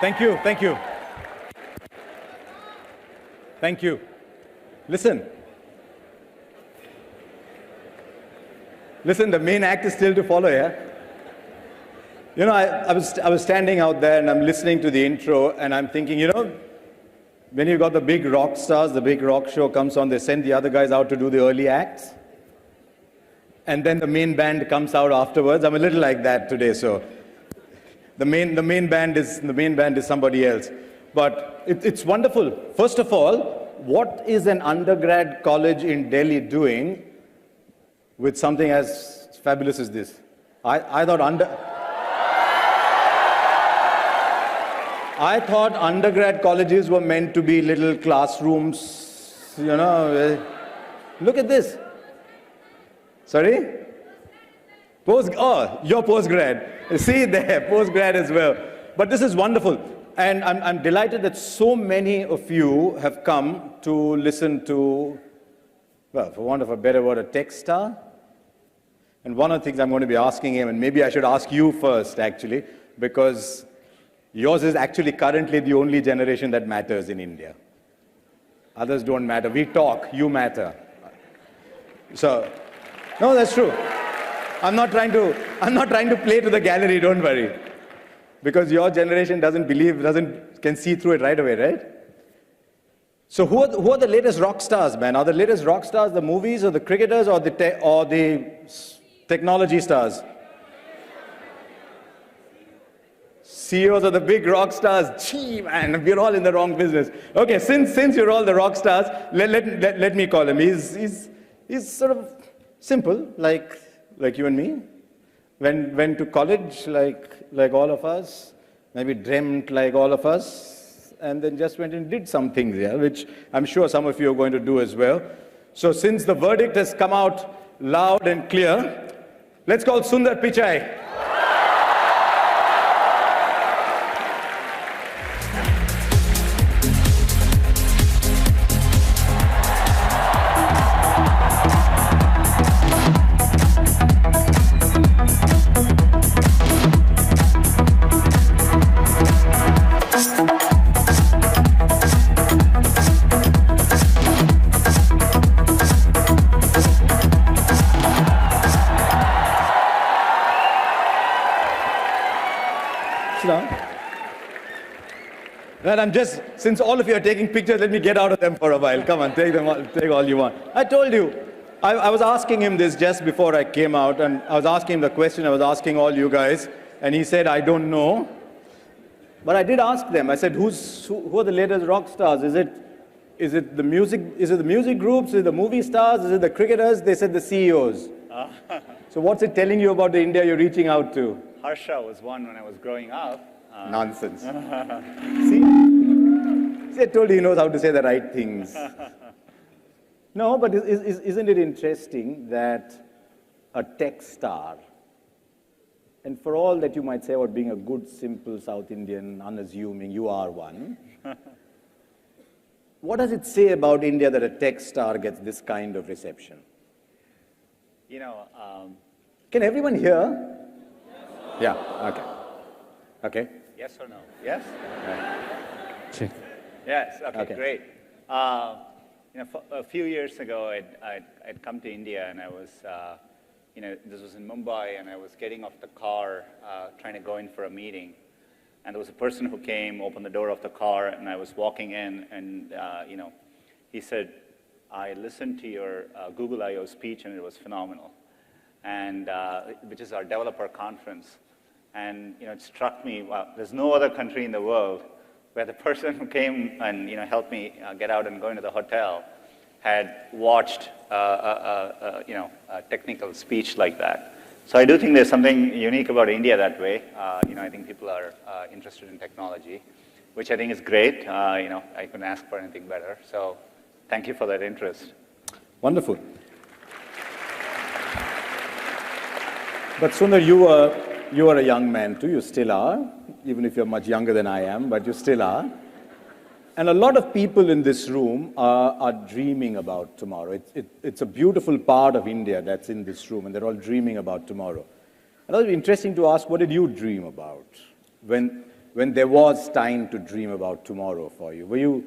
Thank you, thank you. Thank you. Listen. Listen, the main act is still to follow, yeah? You know, I was standing out there and I'm listening to the intro and I'm thinking, you know, when you've got the big rock stars, the big rock show comes on, they send the other guys out to do the early acts. And then the main band comes out afterwards. I'm a little like that today, so the main band is somebody else. But it's wonderful. First of all, what is an undergrad college in Delhi doing with something as fabulous as this? I thought undergrad colleges were meant to be little classrooms, you know. Look at this. Sorry? You're postgrad. See there, postgrad as well. But this is wonderful. And I'm delighted that so many of you have come to listen to, well, for want of a better word, a tech star. And one of the things I'm going to be asking him, and maybe I should ask you first, actually, because yours is actually currently the only generation that matters in India. Others don't matter. We talk, you matter. So, no, that's true. I'm not trying to play to the gallery, don't worry. Because your generation can see through it right away, right? So who are the latest rock stars, man? Are the latest rock stars the movies or the cricketers or the technology stars? CEOs of the big rock stars. Gee, man, we're all in the wrong business. Okay, since you're all the rock stars, let me call him. He's sort of simple, like you and me. Went to college like all of us, maybe dreamt like all of us, and then just went and did some things here, which I'm sure some of you are going to do as well. So since the verdict has come out loud and clear, let's call Sunder Pichai. Right, since all of you are taking pictures, let me get out of them for a while. Come on, take all you want. I told you, I was asking him this just before I came out, and I was asking him the question I was asking all you guys, and he said, I don't know. But I did ask them. I said, who are the latest rock stars? Is it the music groups? Is it the movie stars? Is it the cricketers? They said the CEOs. So what's it telling you about the India you're reaching out to? Harsha was one when I was growing up. Nonsense. See, I told you he knows how to say the right things. No, but isn't it interesting that a tech star, and for all that you might say about being a good, simple South Indian, unassuming, you are one. What does it say about India that a tech star gets this kind of reception? You know, can everyone hear? Yeah, okay. Okay. Yes or no? Yes? Right. Yes, okay, great. You know, a few years ago, I'd come to India, and I was, you know, this was in Mumbai, and I was getting off the car, trying to go in for a meeting. And there was a person who came, opened the door of the car, and I was walking in, and, you know, he said, I listened to your Google I/O speech, and it was phenomenal, and which is our developer conference. And, you know, it struck me, wow, there's no other country in the world where the person who came and, you know, helped me get out and go into the hotel had watched, you know, a technical speech like that. So I do think there's something unique about India that way. You know, I think people are interested in technology, which I think is great. You know, I couldn't ask for anything better. So thank you for that interest. Wonderful. But Sunder, you are a young man too, you still are, even if you're much younger than I am, but you still are. And a lot of people in this room are dreaming about tomorrow. It's a beautiful part of India that's in this room, and they're all dreaming about tomorrow. And it would be interesting to ask, what did you dream about? When when there was time to dream about tomorrow for you? Were you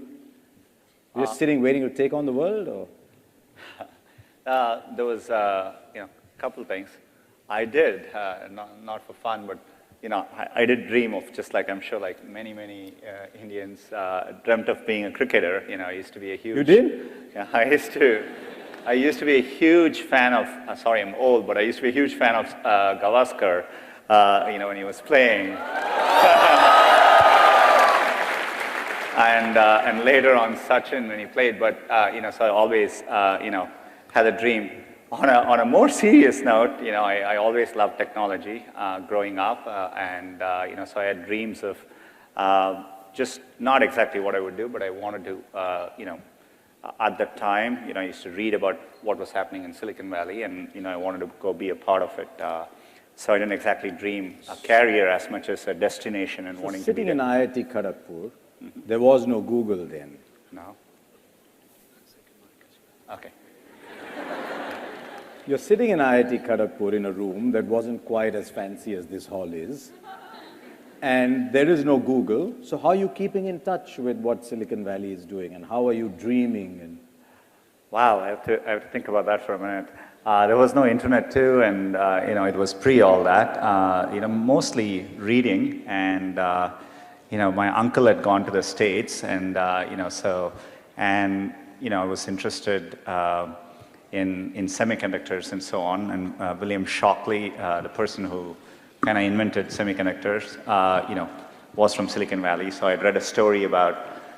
just sitting waiting to take on the world, or? There was, a couple things. I did, not for fun, but I did dream of, just like I'm sure like many Indians dreamt of being a cricketer. I used to be a huge. You did? Yeah, I used to be a huge fan of. Sorry, I'm old, but I used to be a huge fan of Gavaskar. When he was playing. And later on Sachin when he played, but so I always had a dream. On a more serious note, I always loved technology growing up, and so I had dreams of just not exactly what I would do, but I wanted to, at that time, I used to read about what was happening in Silicon Valley, and I wanted to go be a part of it. So I didn't exactly dream a career as much as a destination and wanting to be there. Sitting in IIT Kharagpur, there was no Google then. No? Okay. You're sitting in IIT Kharagpur in a room that wasn't quite as fancy as this hall is, and there is no Google, so how are you keeping in touch with what Silicon Valley is doing, and how are you dreaming? And wow, I have to think about that for a minute. There was no internet too, and it was pre all that. Mostly reading, and my uncle had gone to the States, and I was interested in semiconductors and so on. And William Shockley, the person who kind of invented semiconductors, was from Silicon Valley. So I'd read a story about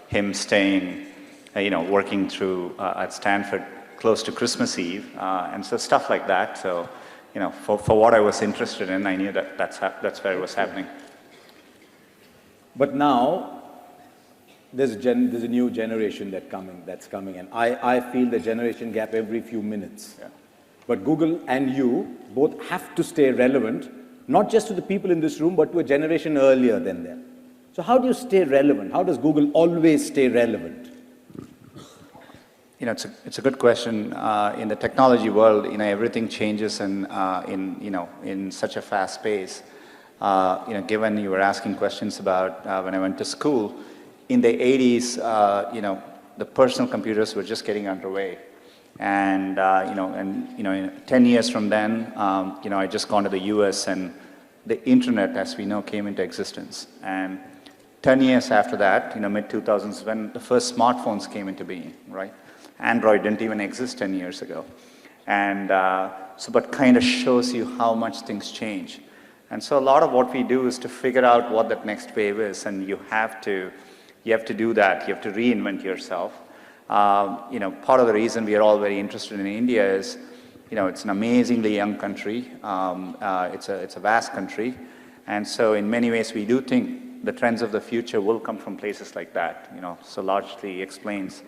him staying, working through at Stanford close to Christmas Eve, and so stuff like that. So, for what I was interested in, I knew that's where it was happening. But now, there's a new generation that's coming, and I feel the generation gap every few minutes. Yeah. But Google and you both have to stay relevant, not just to the people in this room, but to a generation earlier than them. So how do you stay relevant? How does Google always stay relevant? It's a good question. In the technology world, everything changes in such a fast pace. Given you were asking questions about when I went to school, in the 80s, the personal computers were just getting underway. And 10 years from then, I just gone to the US, and the internet, as we know, came into existence. And 10 years after that, mid-2000s, when the first smartphones came into being, right? Android didn't even exist 10 years ago. And but kind of shows you how much things change. And so a lot of what we do is to figure out what that next wave is, and you have to do that. You have to reinvent yourself. Part of the reason we are all very interested in India is, it's an amazingly young country. It's a vast country. And so in many ways, we do think the trends of the future will come from places like that, so largely explains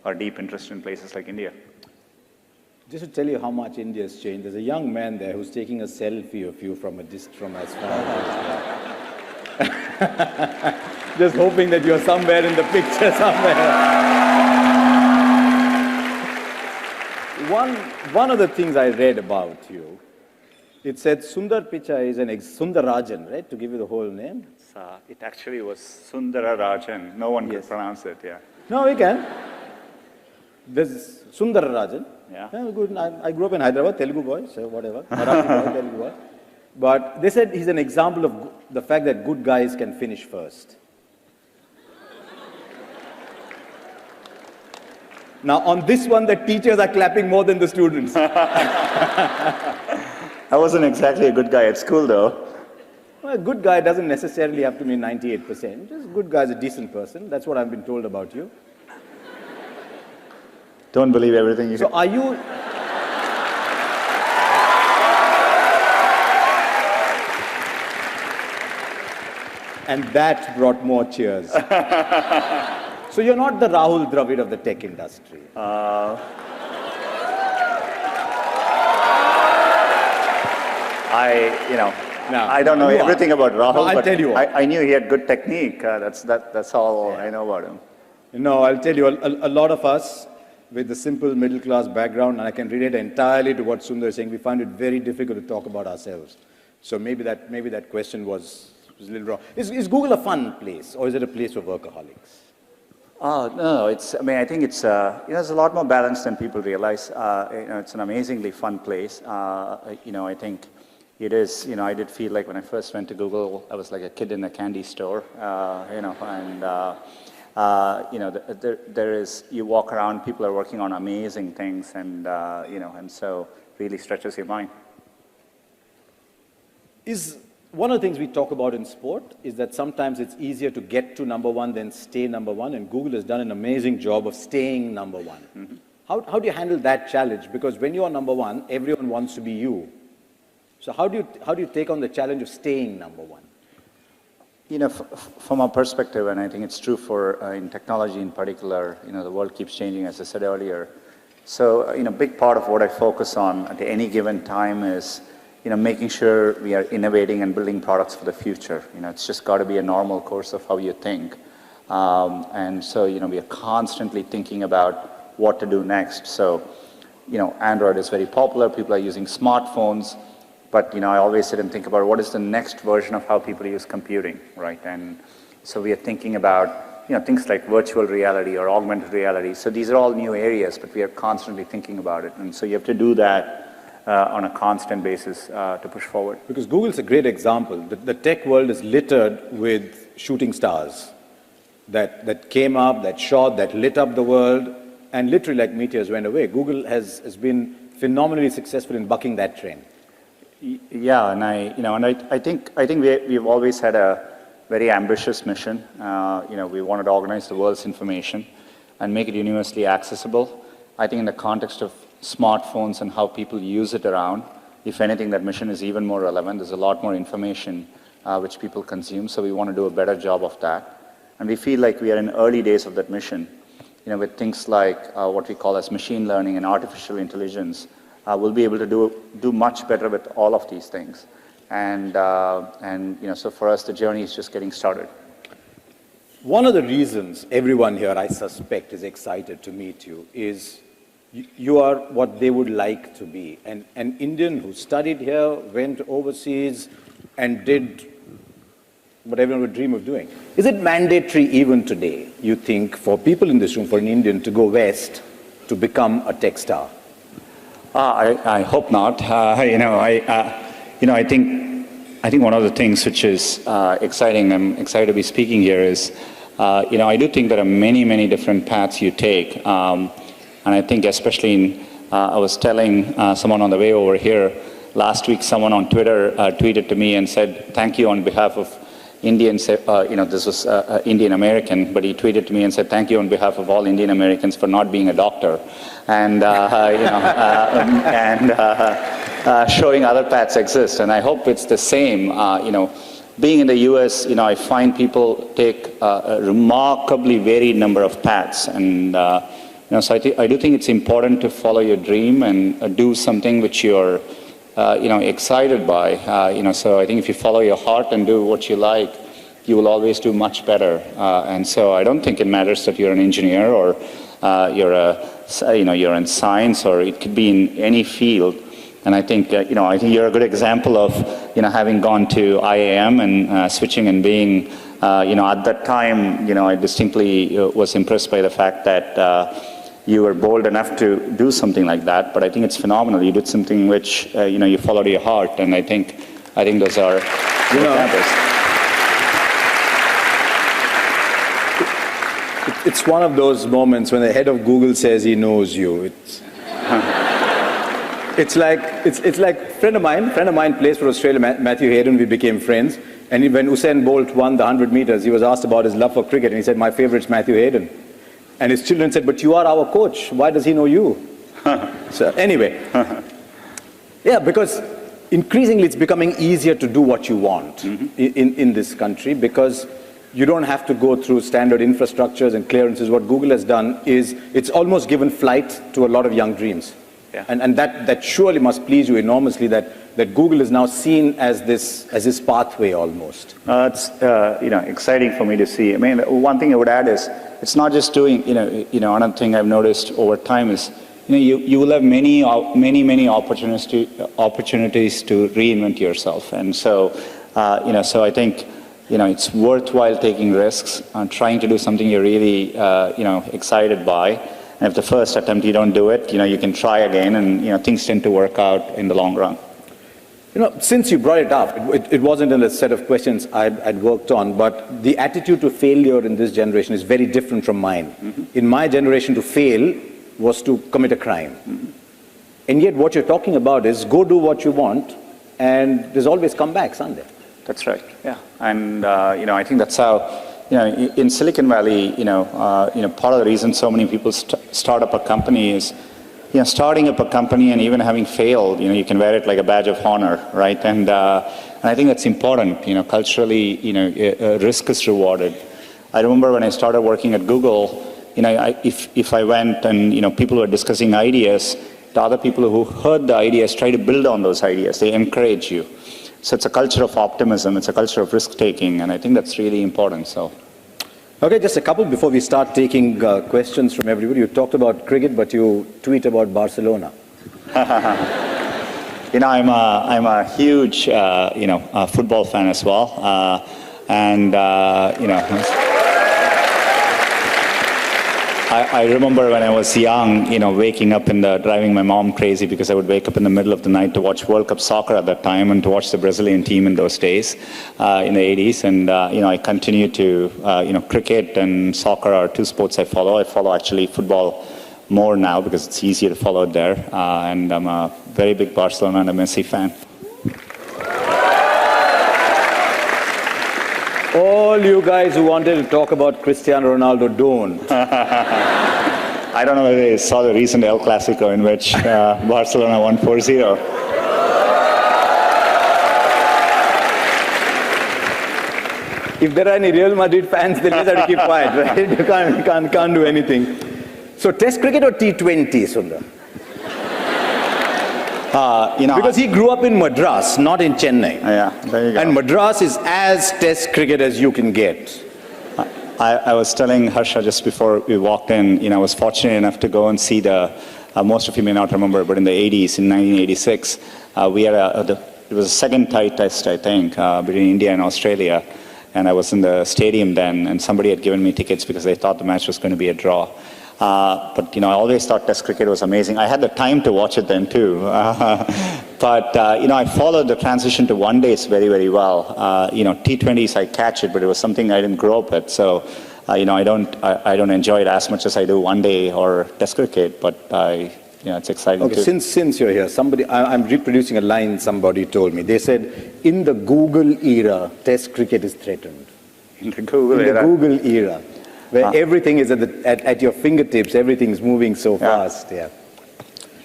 our deep interest in places like India. Just to tell you how much India has changed, there's a young man there who's taking a selfie of you from as far as just hoping that you're somewhere in the picture somewhere. One of the things I read about you, it said Sunder Pichai is Sundarajan, right? To give you the whole name. It actually was Sundararajan. No one could pronounce it, yeah. No, we can. There's Sundararajan. Yeah. Good. I grew up in Hyderabad, Telugu boy, so whatever. Marathi boy, Telugu boy. But they said he's an example of the fact that good guys can finish first. Now, on this one, the teachers are clapping more than the students. I wasn't exactly a good guy at school, though. Well, a good guy doesn't necessarily have to mean 98%. Just a good guy is a decent person. That's what I've been told about you. Don't believe everything you So are you... And that brought more cheers. So you're not the Rahul Dravid of the tech industry. I don't know everything about Rahul, no, I'll but tell you I knew he had good technique. That's all I know about him. No, I'll tell you, a lot of us with a simple middle-class background, and I can relate entirely to what Sunder is saying, we find it very difficult to talk about ourselves. So maybe that question was was a little wrong. Is Google a fun place, or is it a place for workaholics? No, I mean, I think it's, it's a lot more balanced than people realize. It's an amazingly fun place. I think it is, I did feel like when I first went to Google, I was like a kid in a candy store, there is, you walk around, people are working on amazing things, and so really stretches your mind. One of the things we talk about in sport is that sometimes it's easier to get to number one than stay number one, and Google has done an amazing job of staying number one. Mm-hmm. How do you handle that challenge? Because when you are number one, everyone wants to be you. So how do you take on the challenge of staying number one? From our perspective, and I think it's true for in technology in particular, the world keeps changing, as I said earlier. So, a big part of what I focus on at any given time is, making sure we are innovating and building products for the future. It's just got to be a normal course of how you think. And so, we are constantly thinking about what to do next. So, Android is very popular. People are using smartphones. But, I always sit and think about what is the next version of how people use computing, right? And so we are thinking about, things like virtual reality or augmented reality. So these are all new areas, but we are constantly thinking about it. And so you have to do that on a constant basis to push forward. Because Google's a great example. The tech world is littered with shooting stars that came up, that shot, that lit up the world, and literally like meteors went away. Google has been phenomenally successful in bucking that trend. Yeah, and I think we've always had a very ambitious mission. We wanted to organize the world's information and make it universally accessible. I think in the context of smartphones and how people use it around, if anything, that mission is even more relevant. There's a lot more information which people consume, so we want to do a better job of that. And we feel like we are in early days of that mission, with things like what we call as machine learning and artificial intelligence. We'll be able to do much better with all of these things. And so for us, the journey is just getting started. One of the reasons everyone here, I suspect, is excited to meet you is you are what they would like to be. An Indian who studied here, went overseas, and did what everyone would dream of doing. Is it mandatory even today, you think, for people in this room, for an Indian to go west to become a tech star? I hope not. I think one of the things which is exciting, I'm excited to be speaking here, is, I do think there are many, many different paths you take. And I think especially I was telling someone on the way over here, last week someone on Twitter tweeted to me and said, thank you on behalf of Indians, this was Indian American, but he tweeted to me and said, thank you on behalf of all Indian Americans for not being a doctor. And, showing other paths exist. And I hope it's the same. Being in the US, I find people take a remarkably varied number of paths. And, so I do think it's important to follow your dream and do something which you're excited by, so I think if you follow your heart and do what you like, you will always do much better. And so I don't think it matters that you're an engineer or you're in science, or it could be in any field. And I think, I think you're a good example of, having gone to IAM and switching and being, at that time, I distinctly was impressed by the fact that you were bold enough to do something like that, but I think it's phenomenal. You did something which, you followed your heart, and I think those are good examples. It's one of those moments when the head of Google says he knows you. It's like a friend of mine plays for Australia, Matthew Hayden. We became friends, and when Usain Bolt won the 100 meters, he was asked about his love for cricket, and he said, my favorite's Matthew Hayden. And his children said, but you are our coach. Why does he know you? So anyway, yeah, because increasingly it's becoming easier to do what you want in this country, because you don't have to go through standard infrastructures and clearances. What Google has done is it's almost given flight to a lot of young dreams. Yeah. And that surely must please you enormously, that Google is now seen as this pathway almost. It's exciting for me to see. I mean, one thing I would add is, it's not just doing, another thing I've noticed over time is, you will have many opportunities to reinvent yourself. And so, so I think, it's worthwhile taking risks, trying to do something you're really, excited by. And if the first attempt you don't do it, you can try again, and things tend to work out in the long run. Since you brought it up, it wasn't in a set of questions I'd worked on, but the attitude to failure in this generation is very different from mine. Mm-hmm. In my generation, to fail was to commit a crime. Mm-hmm. And yet what you're talking about is go do what you want, and there's always comebacks, aren't there? That's right, yeah. And, I think that's how, in Silicon Valley, part of the reason so many people start up a company is, starting up a company and even having failed, you can wear it like a badge of honor, right? And I think that's important, culturally, risk is rewarded. I remember when I started working at Google, if I went and, people were discussing ideas, the other people who heard the ideas try to build on those ideas. They encourage you. So it's a culture of optimism, it's a culture of risk-taking, and I think that's really important, so. Okay, just a couple before we start taking questions from everybody. You talked about cricket, but you tweet about Barcelona. I'm a huge, football fan as well, I remember when I was young, waking up driving my mom crazy because I would wake up in the middle of the night to watch World Cup soccer at that time and to watch the Brazilian team in those days, in the 80s. And, I continue to, cricket and soccer are two sports I follow. I follow actually football more now because it's easier to follow it there. And I'm a very big Barcelona and a Messi fan. All you guys who wanted to talk about Cristiano Ronaldo, don't. I don't know whether you saw the recent El Clasico in which Barcelona won 4-0. If there are any Real Madrid fans, they just have to keep quiet, right? You can't do anything. So Test cricket or T20, Sunder? Because he grew up in Madras, not in Chennai. Yeah, there you go. And Madras is as Test cricket as you can get. I was telling Harsha just before we walked in, I was fortunate enough to go and see most of you may not remember, but in the 80s, in 1986, we had it was a second tie test, I think, between India and Australia. And I was in the stadium then, and somebody had given me tickets because they thought the match was going to be a draw. But, I always thought Test cricket was amazing. I had the time to watch it then, too. But, I followed the transition to one-days very, very well. T20s, I catch it, but it was something I didn't grow up with. So, I don't enjoy it as much as I do one-day or Test cricket, but it's exciting, too. Since you're here, I'm reproducing a line somebody told me. They said, in the Google era, Test cricket is threatened. In the Google era. Where everything is at your fingertips, everything's moving so fast, yeah.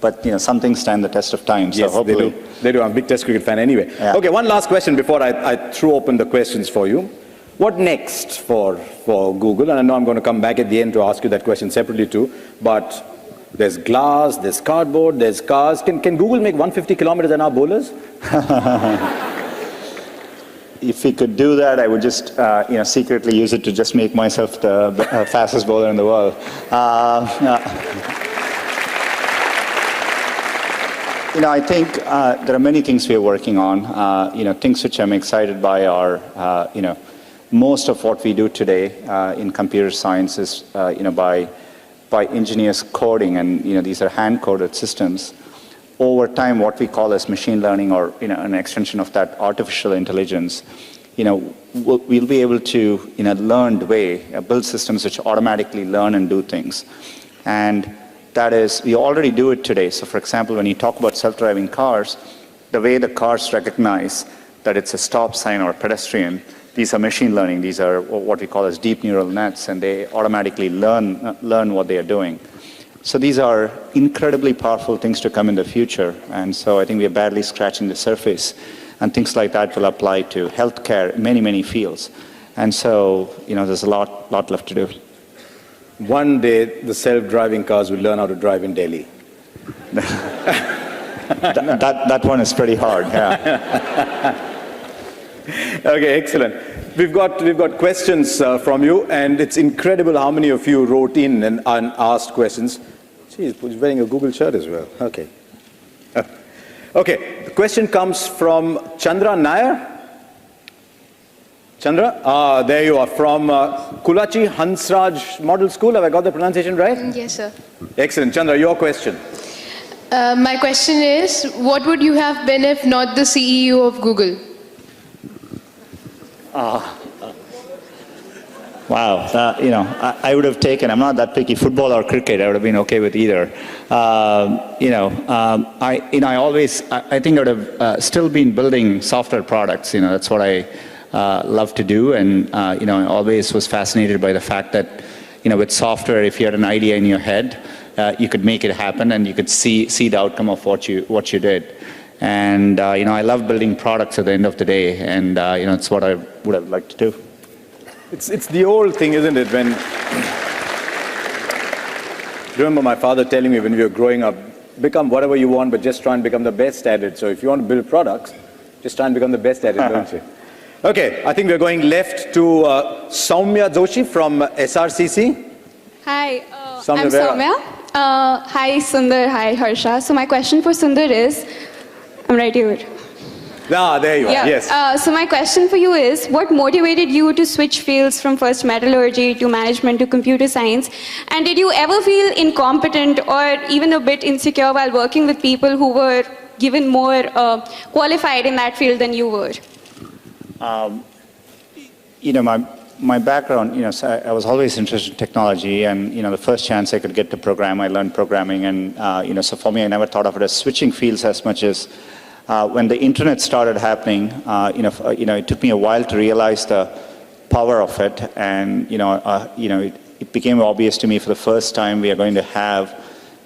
But, some things stand the test of time, so yes, hopefully. They do. I'm a big Test cricket fan anyway. Yeah. Okay, one last question before I throw open the questions for you. What next for Google? And I know I'm going to come back at the end to ask you that question separately too, but there's glass, there's cardboard, there's cars. Can Google make 150 kilometers an hour bowlers? If we could do that, I would just, secretly use it to just make myself the fastest bowler in the world. I think there are many things we are working on. Things which I'm excited by are, most of what we do today in computer science is, by engineers coding, and these are hand-coded systems. Over time, what we call as machine learning, or an extension of that, artificial intelligence, we'll be able to, in a learned way, build systems which automatically learn and do things. And that is, we already do it today. So, for example, when you talk about self-driving cars, the way the cars recognize that it's a stop sign or a pedestrian, these are machine learning. These are what we call as deep neural nets, and they automatically learn what they are doing. So these are incredibly powerful things to come in the future. And so I think we are barely scratching the surface. And things like that will apply to healthcare, many, many fields. And so, there's a lot left to do. One day, the self-driving cars will learn how to drive in Delhi. that one is pretty hard, yeah. Okay, excellent. We've got questions from you, and it's incredible how many of you wrote in and asked questions. Geez, he's wearing a Google shirt as well. Okay. Okay, the question comes from Chandra Nair. Chandra, there you are, from Kulachi Hansraj Model School. Have I got the pronunciation right? Yes, sir. Excellent. Chandra, your question. My question is, what would you have been if not the CEO of Google? Wow, I would have taken, I'm not that picky, football or cricket, I would have been okay with either. I think I would have still been building software products, that's what I love to do, and, I always was fascinated by the fact that, with software, if you had an idea in your head, you could make it happen and you could see the outcome of what you did. And, I love building products at the end of the day, and, it's what I would have liked to do. It's the old thing, isn't it? When remember my father telling me when we were growing up, become whatever you want, but just try and become the best at it. So if you want to build products, just try and become the best at it, don't you? Okay, I think we're going left to Soumya Joshi from SRCC. Hi, Soumya, I'm Soumya. Hi, Sunder. Hi, Harsha. So my question for Sunder is, I'm right here. There you are, yes. So my question for you is, what motivated you to switch fields from first metallurgy to management to computer science? And did you ever feel incompetent or even a bit insecure while working with people who were given more qualified in that field than you were? My background, so I was always interested in technology, and the first chance I could get to program, I learned programming, and so for me, I never thought of it as switching fields as much as when the internet started happening. It took me a while to realize the power of it, and it became obvious to me for the first time we are going to have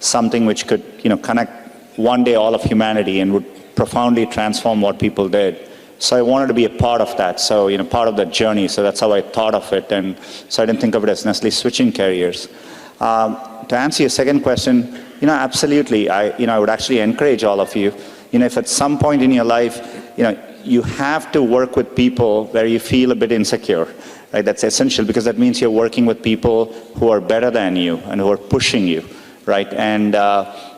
something which could connect one day all of humanity and would profoundly transform what people did. So I wanted to be a part of that, so part of that journey. So that's how I thought of it, and so I didn't think of it as necessarily switching careers. To answer your second question, absolutely. I would actually encourage all of you. If at some point in your life, you have to work with people where you feel a bit insecure, right? That's essential, because that means you're working with people who are better than you and who are pushing you, right? And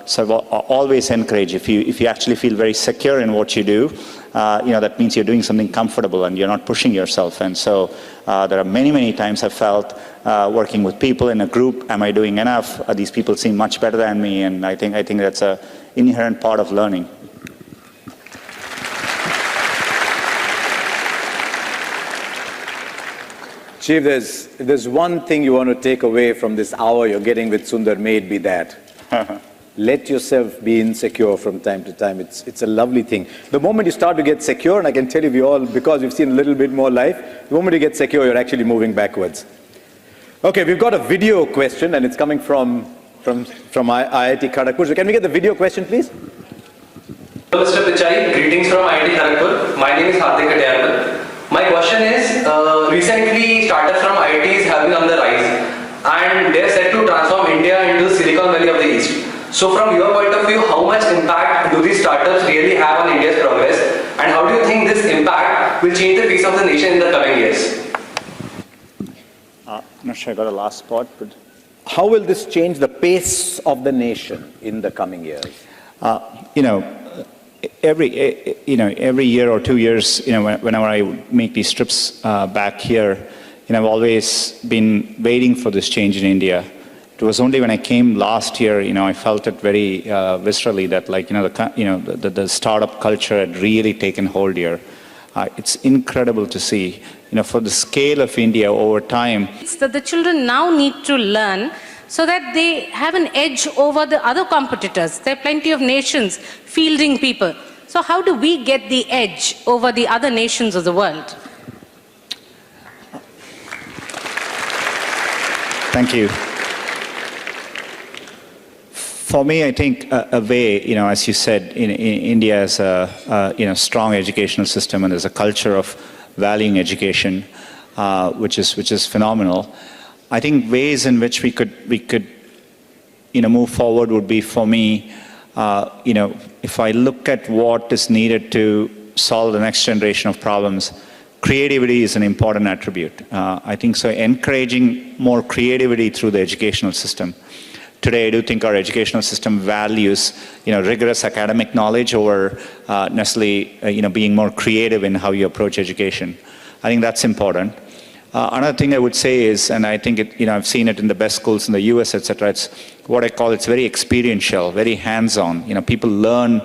so I always encourage, if you actually feel very secure in what you do, that means you're doing something comfortable and you're not pushing yourself. And so there are many times I've felt working with people in a group, am I doing enough? These people seem much better than me, and I think that's an inherent part of learning. Chief, if there's one thing you want to take away from this hour you're getting with Sunder, may it be that. Let yourself be insecure from time to time. It's a lovely thing. The moment you start to get secure, and I can tell you we all, because we've seen a little bit more life, the moment you get secure, you're actually moving backwards. Okay, we've got a video question, and it's coming from IIT Kharagpur. So can we get the video question, please? Hello, Mr. Pichai. Greetings from IIT Kharagpur. My name is Hardik. My question is, recently startups from IITs have been on the rise, and they're set to transform India into the Silicon Valley of the East. So from your point of view, how much impact do these startups really have on India's progress, and how do you think this impact will change the face of the nation in the coming years? I'm not sure I got a last spot, but... How will this change the pace of the nation in the coming years? Every year or 2 years, whenever I make these trips back here, I've always been waiting for this change in India. It was only when I came last year, I felt it very viscerally that, the startup culture had really taken hold here. It's incredible to see, for the scale of India over time. It's that the children now need to learn so that they have an edge over the other competitors. There are plenty of nations fielding people. So how do we get the edge over the other nations of the world? Thank you. For me, I think a way, as you said, India has a strong educational system, and there's a culture of valuing education, which is phenomenal. I think ways in which we could move forward would be, for me, if I look at what is needed to solve the next generation of problems, creativity is an important attribute. I think so. Encouraging more creativity through the educational system. Today, I do think our educational system values, rigorous academic knowledge over necessarily, being more creative in how you approach education. I think that's important. Another thing I would say is, and I think I've seen it in the best schools in the US, etc. It's what I call, it's very experiential, very hands-on. People learn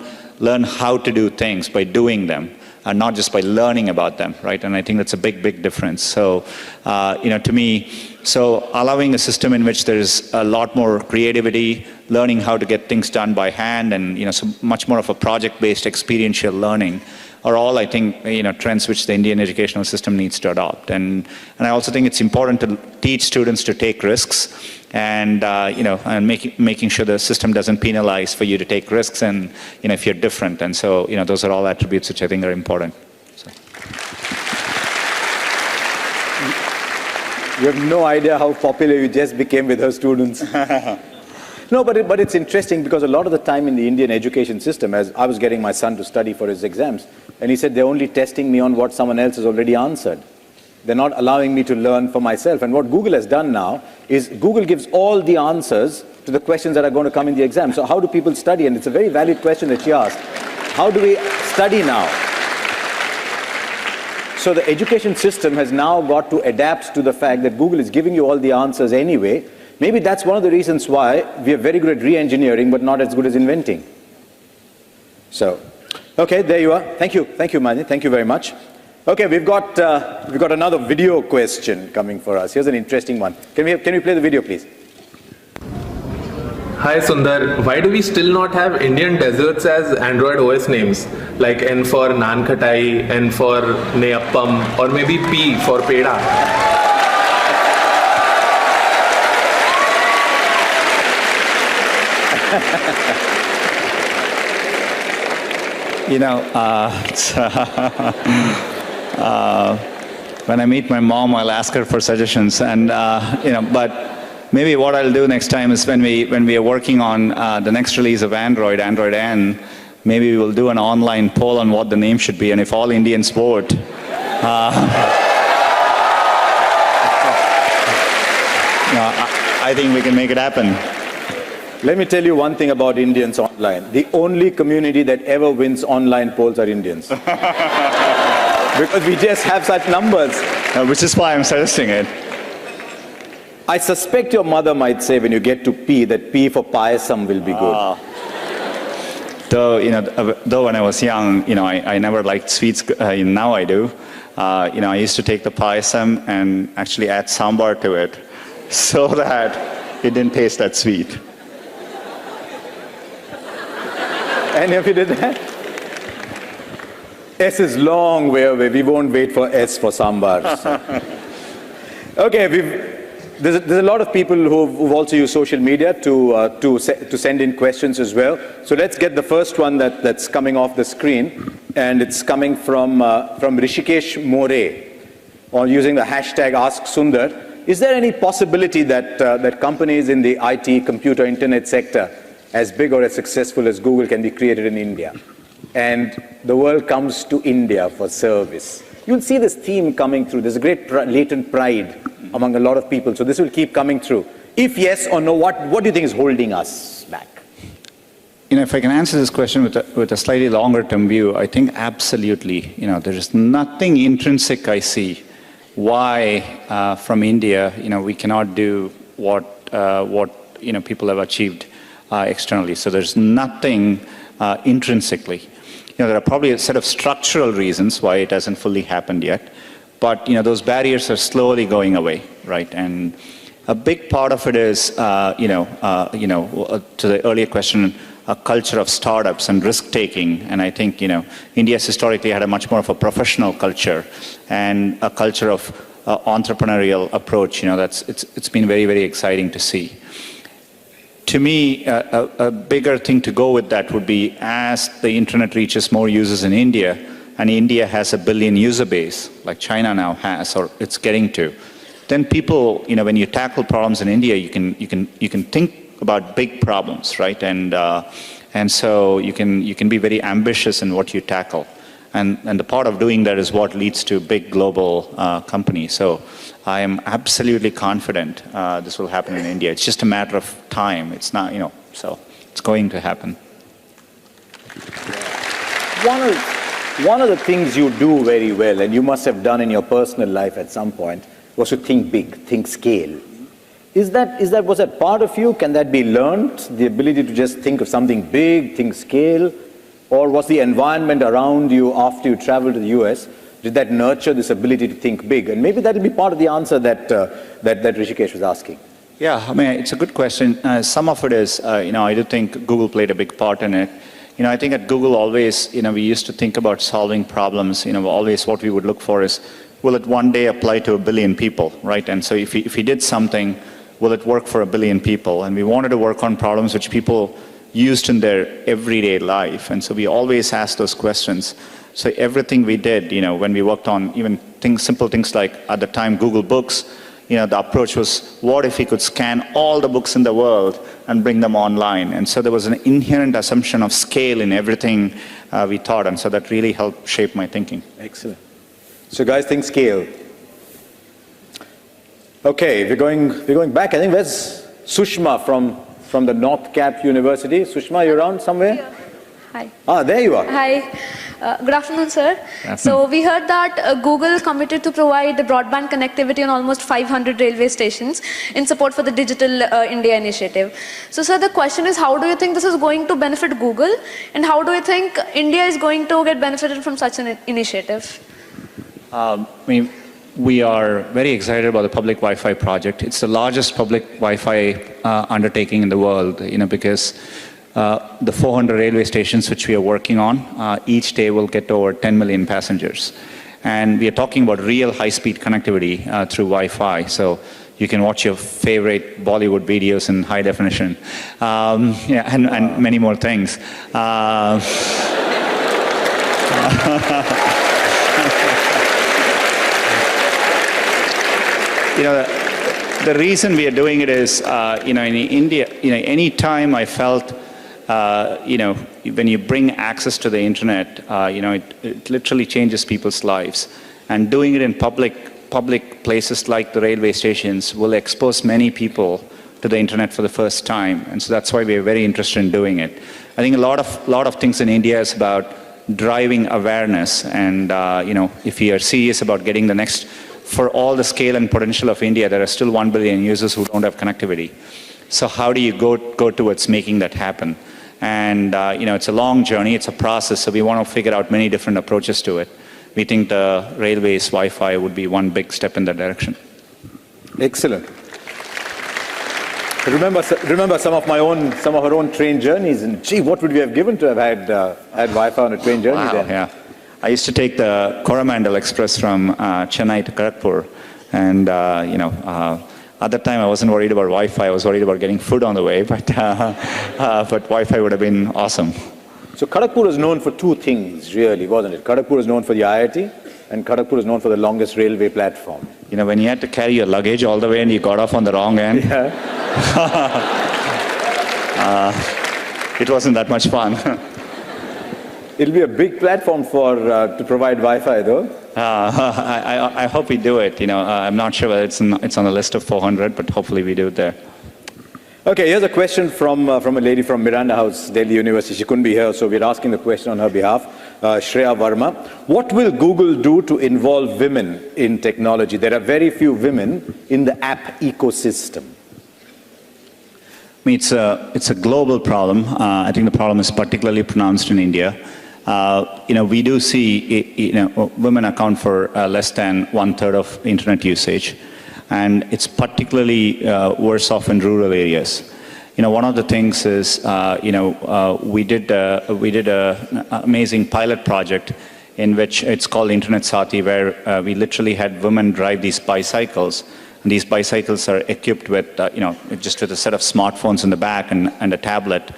how to do things by doing them, and not just by learning about them, right? And I think that's a big, big difference. So, to me, so allowing a system in which there's a lot more creativity, learning how to get things done by hand, and so much more of a project-based experiential learning are all, I think, trends which the Indian educational system needs to adopt. And I also think it's important to teach students to take risks, and and making sure the system doesn't penalize for you to take risks, and if you're different. And so those are all attributes which I think are important. So. You have no idea how popular you just became with her students. No, but it's interesting, because a lot of the time in the Indian education system, as I was getting my son to study for his exams, and he said they're only testing me on what someone else has already answered. They're not allowing me to learn for myself. And what Google has done now is Google gives all the answers to the questions that are going to come in the exam. So how do people study? And it's a very valid question that she asked. How do we study now? So the education system has now got to adapt to the fact that Google is giving you all the answers anyway. Maybe that's one of the reasons why we are very good at re-engineering, but not as good as inventing. So, okay, there you are. Thank you, Mani. Thank you very much. Okay, we've got another video question coming for us. Here's an interesting one. Can we play the video, please? Hi Sundar, why do we still not have Indian desserts as Android OS names? Like N for Naan Khatai, N for Neyappam, or maybe P for Peda? When I meet my mom, I'll ask her for suggestions, and but maybe what I'll do next time is when we are working on the next release of Android N, maybe we will do an online poll on what the name should be, and if all Indians vote, I think we can make it happen. Let me tell you one thing about Indians online. The only community that ever wins online polls are Indians. Because we just have such numbers. Which is why I'm suggesting it. I suspect your mother might say when you get to P, that P for payasam will be good. Though when I was young, I never liked sweets. Now I do. I used to take the payasam and actually add sambar to it, so that it didn't taste that sweet. Any of you did that? S is long way away. We won't wait for S for sambar. So. Okay, there's a lot of people who've also used social media to send in questions as well. So let's get the first one that's coming off the screen, and it's coming from Rishikesh More, or using the hashtag #AskSunder. Is there any possibility that companies in the IT, computer, internet sector, as big or as successful as Google, can be created in India? And the world comes to India for service. You'll see this theme coming through. There's a great latent pride among a lot of people. So this will keep coming through. If yes or no, what do you think is holding us back? If I can answer this question with a slightly longer term view, I think absolutely. There is nothing intrinsic I see why from India, we cannot do what people have achieved externally. So there's nothing intrinsically. There are probably a set of structural reasons why it hasn't fully happened yet, but those barriers are slowly going away, right? And a big part of it is, to the earlier question, a culture of startups and risk-taking. And I think, India has historically had a much more of a professional culture and a culture of entrepreneurial approach. It's been very, very exciting to see. To me, a bigger thing to go with that would be, as the internet reaches more users in India, and India has a billion user base, like China now has, or it's getting to, then people, when you tackle problems in India, you can think about big problems, right? And so you can be very ambitious in what you tackle. And the part of doing that is what leads to big global companies. So I am absolutely confident this will happen in India. It's just a matter of time. It's not, so it's going to happen. one of the things you do very well, and you must have done in your personal life at some point, was to think big, think scale. Was that part of you? Can that be learned? The ability to just think of something big, think scale? Or was the environment around you after you traveled to the US, did that nurture this ability to think big? And maybe that'll be part of the answer that Rishikesh was asking. Yeah, I mean, it's a good question. Some of it is, I do think Google played a big part in it. I think at Google always, we used to think about solving problems. Always what we would look for is, will it one day apply to 1 billion people, right? And so if we did something, will it work for 1 billion people? And we wanted to work on problems which people used in their everyday life. And so we always asked those questions. So everything we did, when we worked on even simple things like, at the time, Google Books, the approach was, what if we could scan all the books in the world and bring them online? And so there was an inherent assumption of scale in everything we taught. And so that really helped shape my thinking. Excellent. So guys, think scale. Okay, we're going back. I think there's Sushma from the North Cap University. Sushma, you around somewhere? Yeah. Hi. Ah, there you are. Hi. Good afternoon, sir. Good afternoon. So we heard that Google committed to provide the broadband connectivity on almost 500 railway stations in support for the Digital India initiative. So, sir, the question is, how do you think this is going to benefit Google? And how do you think India is going to get benefited from such an initiative? We are very excited about the public Wi-Fi project. It's the largest public Wi-Fi undertaking in the world, because the 400 railway stations which we are working on, each day will get over 10 million passengers. And we are talking about real high-speed connectivity through Wi-Fi. So you can watch your favorite Bollywood videos in high definition, and many more things. The reason we are doing it is, in India, any time I felt, when you bring access to the internet, it literally changes people's lives. And doing it in public places like the railway stations will expose many people to the internet for the first time. And so that's why we are very interested in doing it. I think a lot of things in India is about driving awareness. And, if we are serious about getting the next, for all the scale and potential of India, there are still 1 billion users who don't have connectivity. So how do you go towards making that happen? And it's a long journey, it's a process, so we want to figure out many different approaches to it. We think the railways Wi-Fi would be one big step in that direction. Excellent. Remember some of our own train journeys, and gee, what would we have given to have had Wi-Fi on a train journey then? Yeah. I used to take the Coromandel Express from Chennai to Kharagpur, and at that time I wasn't worried about Wi-Fi. I was worried about getting food on the way, but Wi-Fi would have been awesome. So Kharagpur is known for two things, really, wasn't it? Kharagpur is known for the IIT, and Kharagpur is known for the longest railway platform. When you had to carry your luggage all the way and you got off on the wrong end, it wasn't that much fun. It'll be a big platform to provide Wi-Fi, though. I hope we do it. I'm not sure whether it's on the list of 400, but hopefully we do it there. Okay, here's a question from a lady from Miranda House, Delhi University. She couldn't be here, so we're asking the question on her behalf. Shreya Verma. What will Google do to involve women in technology? There are very few women in the app ecosystem. It's a global problem. I think the problem is particularly pronounced in India. We do see, women account for less than 1/3 of internet usage, and it's particularly worse off in rural areas. One of the things is, we did an amazing pilot project in which it's called Internet Sati, where we literally had women drive these bicycles. And these bicycles are equipped with, just with a set of smartphones in the back and a tablet.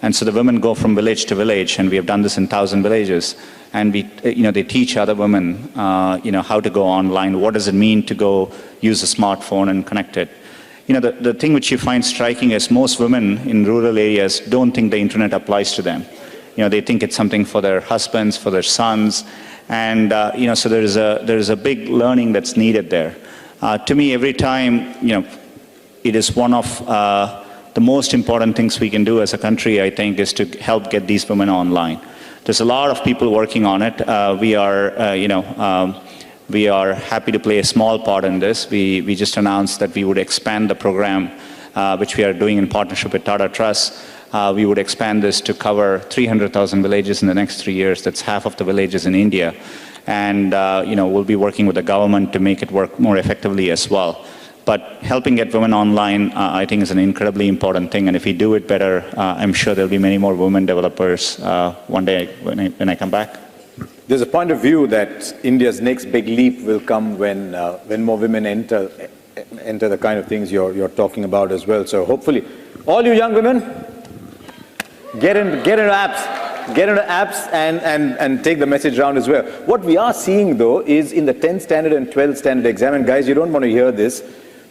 And so the women go from village to village, and we have done this in 1,000 villages. And they teach other women, how to go online. What does it mean to go use a smartphone and connect it? The thing which you find striking is most women in rural areas don't think the internet applies to them. They think it's something for their husbands, for their sons. And, so there is a big learning that's needed there. To me, every time, it is one of the most important things we can do as a country, I think, is to help get these women online. There's a lot of people working on it. We are happy to play a small part in this. We just announced that we would expand the program, which we are doing in partnership with Tata Trust. We would expand this to cover 300,000 villages in the next 3 years. That's half of the villages in India. And we'll be working with the government to make it work more effectively as well. But helping get women online, I think, is an incredibly important thing. And if we do it better, I'm sure there'll be many more women developers one day when I come back. There's a point of view that India's next big leap will come when more women enter the kind of things you're talking about as well. So hopefully, all you young women, get into apps. Get into apps and take the message around as well. What we are seeing, though, is in the 10th standard and 12th standard exam, and guys, you don't want to hear this,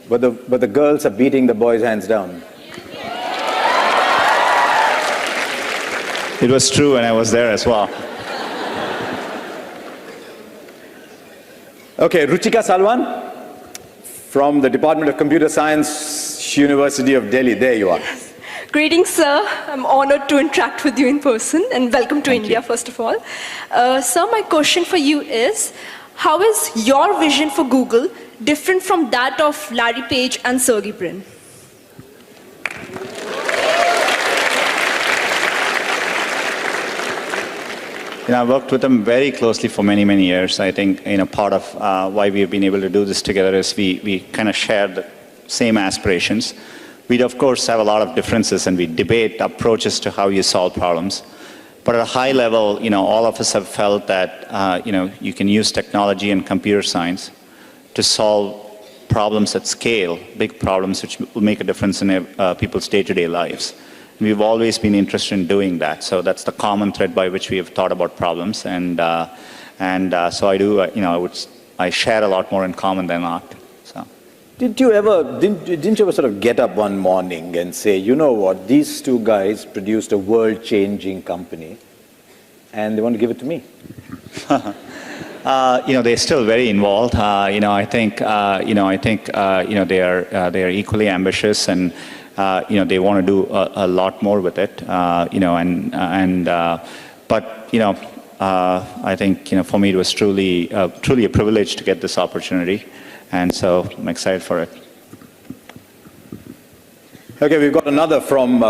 but the girls are beating the boys hands down. It was true, and I was there as well. Okay, Ruchika Salwan from the Department of Computer Science, University of Delhi. There you are. Greetings, sir. I'm honored to interact with you in person, and welcome to India, first of all. Sir, my question for you is, how is your vision for Google different from that of Larry Page and Sergey Brin? I've worked with them very closely for many, many years. I think part of why we've been able to do this together is we kind of share the same aspirations. We, of course, have a lot of differences, and we debate approaches to how you solve problems. But at a high level, all of us have felt that, you can use technology and computer science to solve problems at scale, big problems which will make a difference in people's day-to-day lives. And we've always been interested in doing that. So that's the common thread by which we have thought about problems. So I do, I share a lot more in common than not. Didn't you ever sort of get up one morning and say, you know what, these two guys produced a world-changing company, and they want to give it to me? They're still very involved. I think they are equally ambitious, and they want to do a lot more with it. But I think for me it was truly a privilege to get this opportunity. And so I'm excited for it. Okay, we've got another from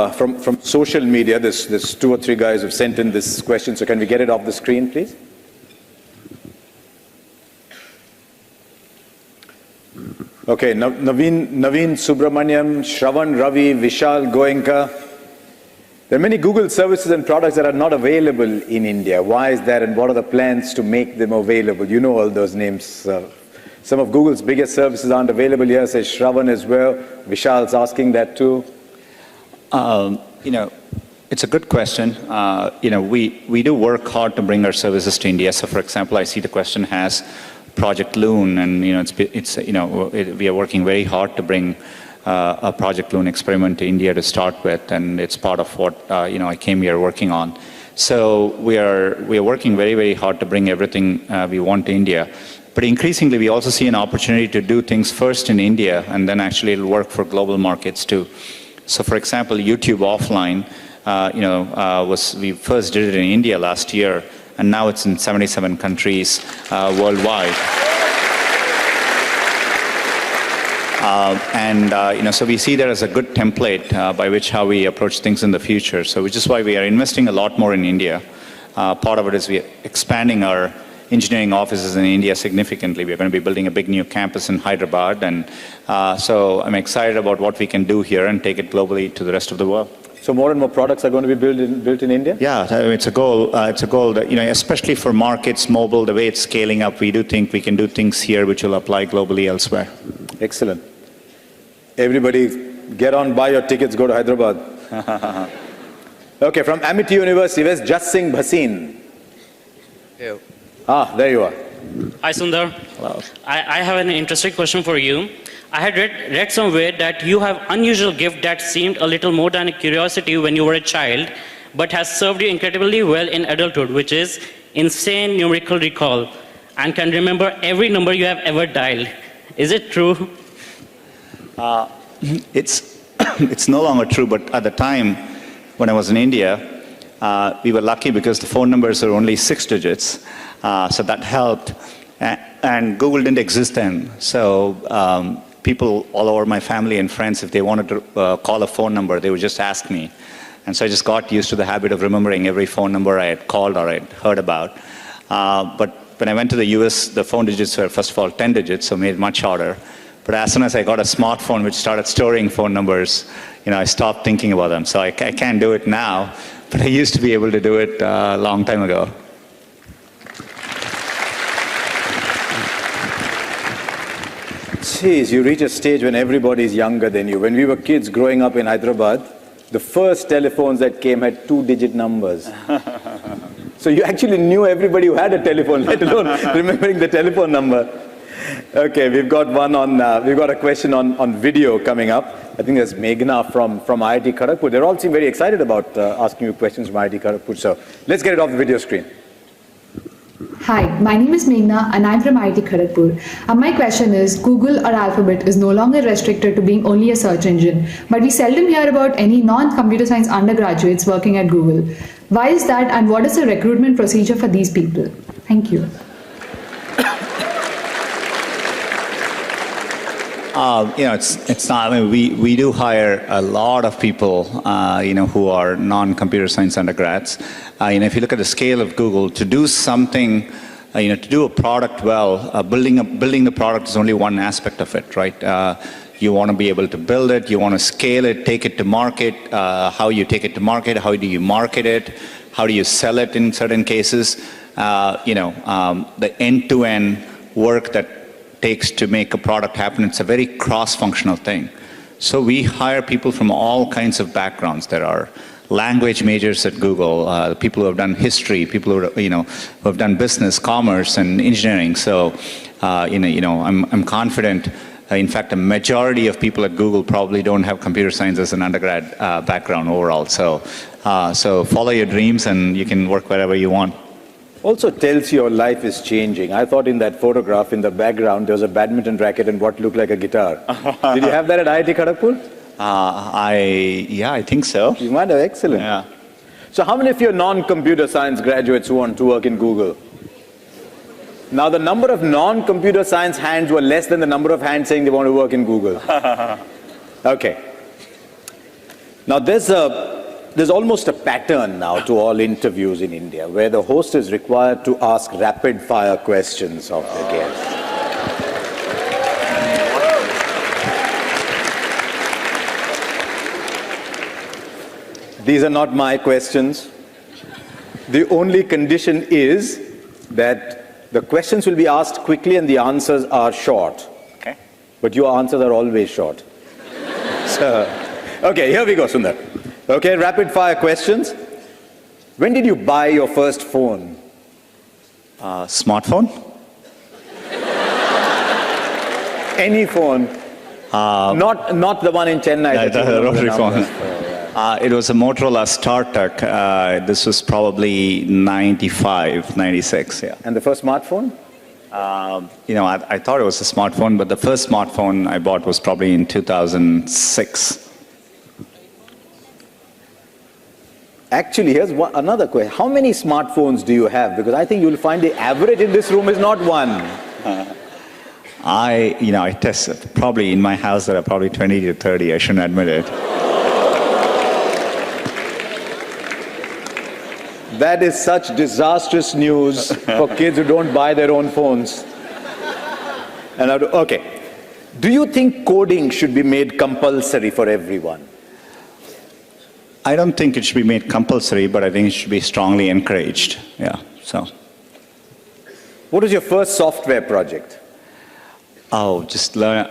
social media. There's 2 or 3 guys who've sent in this question. So can we get it off the screen, please? Okay, Naveen Subramaniam, Shravan Ravi, Vishal Goenka. There are many Google services and products that are not available in India. Why is that, and what are the plans to make them available? You know all those names. Some of Google's biggest services aren't available here, says Shravan as well. Vishal's asking that too. It's a good question. We do work hard to bring our services to India. So, for example, I see the question has Project Loon, and we are working very hard to bring a Project Loon experiment to India to start with, and it's part of what I came here working on. So we are working very, very hard to bring everything we want to India. But increasingly, we also see an opportunity to do things first in India, and then actually it'll work for global markets too. So, for example, YouTube Offline, we first did it in India last year, and now it's in 77 countries worldwide. So we see that as a good template by which how we approach things in the future. So, which is why we are investing a lot more in India. Part of it is we are expanding our engineering offices in India significantly. We're going to be building a big new campus in Hyderabad, and so I'm excited about what we can do here and take it globally to the rest of the world. So more and more products are going to be built in India? Yeah, it's a goal. It's a goal that, especially for markets, mobile, the way it's scaling up, we do think we can do things here which will apply globally elsewhere. Excellent. Everybody, get on, buy your tickets, go to Hyderabad. Okay, from Amity University, where's Just Singh Bhasin? Hey. There you are. Hi, Sunder. Hello. I have an interesting question for you. I had read somewhere that you have unusual gift that seemed a little more than a curiosity when you were a child, but has served you incredibly well in adulthood, which is insane numerical recall, and can remember every number you have ever dialed. Is it true? It's no longer true, but at the time when I was in India, we were lucky because the phone numbers are only 6 digits, so that helped. And Google didn't exist then, so people all over my family and friends, if they wanted to call a phone number, they would just ask me. And so I just got used to the habit of remembering every phone number I had called or I had heard about. But when I went to the US, the phone digits were, first of all, 10 digits, so made it much harder. But as soon as I got a smartphone which started storing phone numbers, I stopped thinking about them. So I can't do it now, but I used to be able to do it a long time ago. Jeez, you reach a stage when everybody's younger than you. When we were kids growing up in Hyderabad, the first telephones that came had 2-digit numbers. So you actually knew everybody who had a telephone, let alone remembering the telephone number. Okay, we've got a question on video coming up. I think there's Meghna from IIT Kharagpur. They all seem very excited about asking you questions from IIT Kharagpur. So let's get it off the video screen. Hi, my name is Meghna and I'm from IIT Kharagpur. My question is, Google or Alphabet is no longer restricted to being only a search engine, but we seldom hear about any non-computer science undergraduates working at Google. Why is that, and what is the recruitment procedure for these people? Thank you. It's not. I mean, we do hire a lot of people, who are non-computer science undergrads. If you look at the scale of Google, to do something, to do a product well, building the product is only one aspect of it, right? You want to be able to build it, you want to scale it, take it to market. How you take it to market? How do you market it? How do you sell it in certain cases? The end-to-end work that takes to make a product happen. It's a very cross-functional thing. So we hire people from all kinds of backgrounds. There are language majors at Google, people who have done history, people who have done business, commerce, and engineering. So I'm confident. In fact, a majority of people at Google probably don't have computer science as an undergrad background overall. So follow your dreams, and you can work wherever you want. Also tells your life is changing. I thought in that photograph in the background there was a badminton racket and what looked like a guitar. Did you have that at IIT Kharagpur? I think so. You might have. Excellent. Yeah. So how many of your non-computer science graduates who want to work in Google? Now the number of non-computer science hands were less than the number of hands saying they want to work in Google. Okay. Now there's almost a pattern now to all interviews in India where the host is required to ask rapid-fire questions of the guest. These are not my questions. The only condition is that the questions will be asked quickly and the answers are short. Okay. But your answers are always short. So, okay, here we go, Sunder. Okay, rapid fire questions. When did you buy your first phone? Smartphone? Any phone? Not the one in Chennai. The rotary phone. It was a Motorola StarTAC. This was probably 95, 96, yeah. And the first smartphone? I thought it was a smartphone, but the first smartphone I bought was probably in 2006. Actually, here's another question. How many smartphones do you have? Because I think you'll find the average in this room is not one. I tested. Probably in my house there are probably 20 to 30. I shouldn't admit it. That is such disastrous news for kids who don't buy their own phones. Okay. Do you think coding should be made compulsory for everyone? I don't think it should be made compulsory, but I think it should be strongly encouraged. Yeah. So. What was your first software project? Oh, just learn.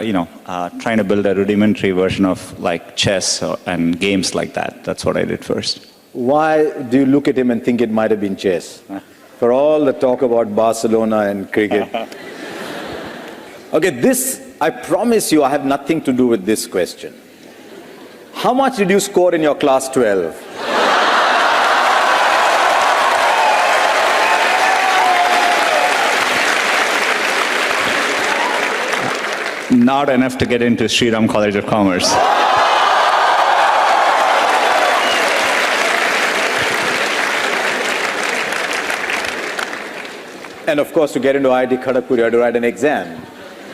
Trying to build a rudimentary version of like chess and games like that. That's what I did first. Why do you look at him and think it might have been chess? For all the talk about Barcelona and cricket. Okay, I promise you, I have nothing to do with this question. How much did you score in your class 12? Not enough to get into Sriram College of Commerce. And of course, to get into IIT Kharagpur, you had to write an exam.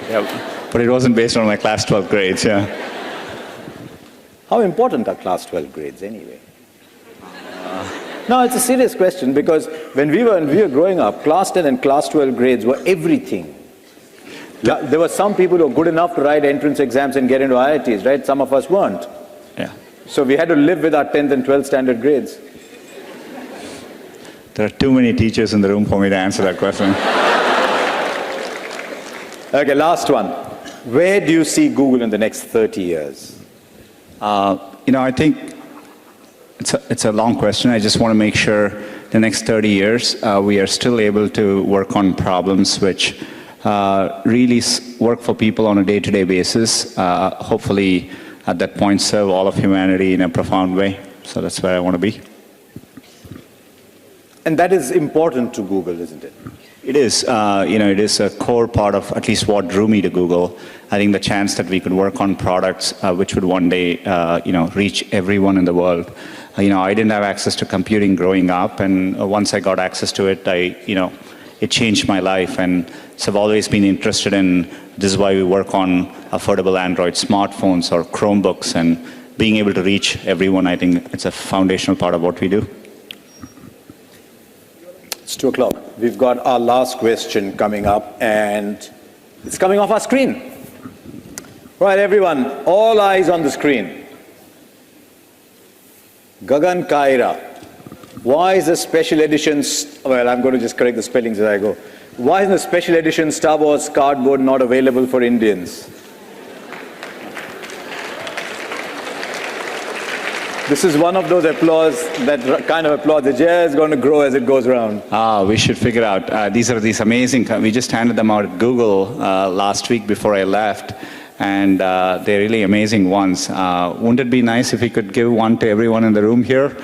Yeah, but it wasn't based on my class 12 grades, yeah. How important are class 12 grades anyway? No, it's a serious question because when we were growing up, class 10 and class 12 grades were everything. There were some people who were good enough to write entrance exams and get into IITs, right? Some of us weren't. Yeah. So we had to live with our 10th and 12th standard grades. There are too many teachers in the room for me to answer that question. Okay, last one. Where do you see Google in the next 30 years? I think it's a long question. I just want to make sure the next 30 years we are still able to work on problems which really work for people on a day-to-day basis. Hopefully, at that point, serve all of humanity in a profound way. So that's where I want to be. And that is important to Google, isn't it? It is. It is a core part of at least what drew me to Google. I think the chance that we could work on products which would one day, reach everyone in the world. I didn't have access to computing growing up, and once I got access to it, it changed my life. And so I've always been interested in, this is why we work on affordable Android smartphones or Chromebooks, and being able to reach everyone, I think it's a foundational part of what we do. It's 2 o'clock. We've got our last question coming up, and it's coming off our screen. Right, everyone, all eyes on the screen. Gagan Kaira. Why is the special edition, well, I'm going to just correct the spellings as I go. Why is the special edition Star Wars cardboard not available for Indians? This is one of those applause, that kind of applause that just going to grow as it goes around. We should figure out. These are these amazing, we just handed them out at Google last week before I left, and they're really amazing ones. Wouldn't it be nice if we could give one to everyone in the room here?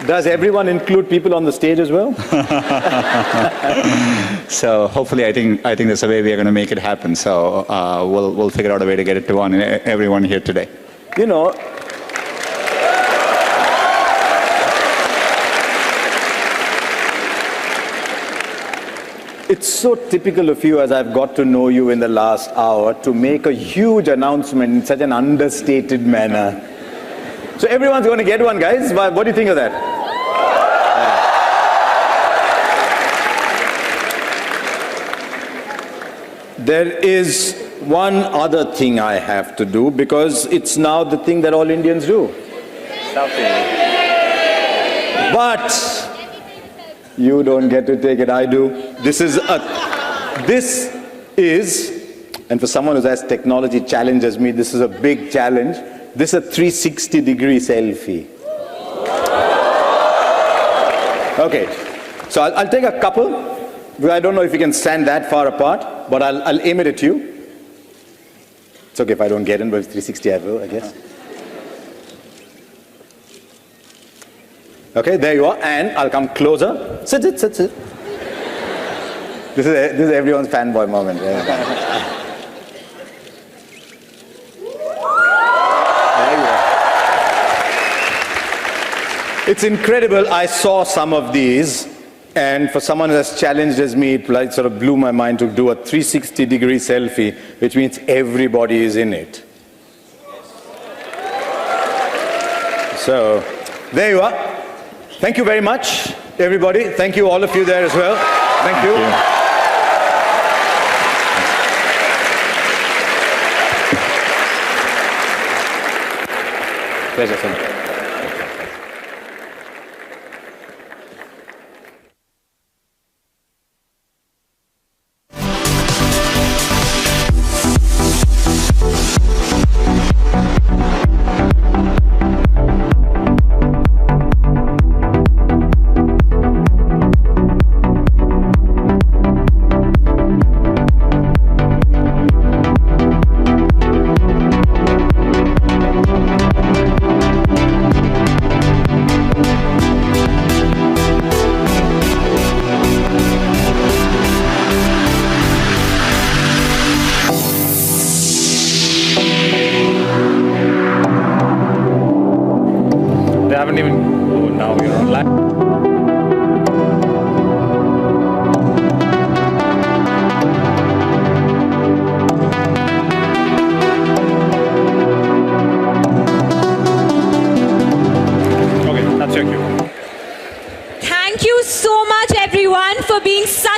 Does everyone include people on the stage as well? So hopefully, I think that's the way we are going to make it happen. So we'll figure out a way to get it to everyone here today. It's so typical of you, as I've got to know you in the last hour, to make a huge announcement in such an understated manner. So everyone's going to get one, guys. What do you think of that? There is one other thing I have to do, because it's now the thing that all Indians do. Selfie. But you don't get to take it, I do. This is, and for someone who has technology challenge as me, this is a big challenge. This is a 360-degree selfie. Okay, so I'll take a couple. I don't know if you can stand that far apart, but I'll aim it at you. It's okay if I don't get in, but it's 360 I will, I guess. Okay, there you are, and I'll come closer. Sit. This is everyone's fanboy moment. There you go. It's incredible. I saw some of these, and for someone as challenged as me, it sort of blew my mind to do a 360-degree selfie, which means everybody is in it. So, there you are. Thank you very much, everybody. Thank you, all of you there as well. Thank you. Pleasure, Sunder.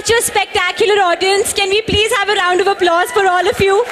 such a spectacular audience. Can we please have a round of applause for all of you?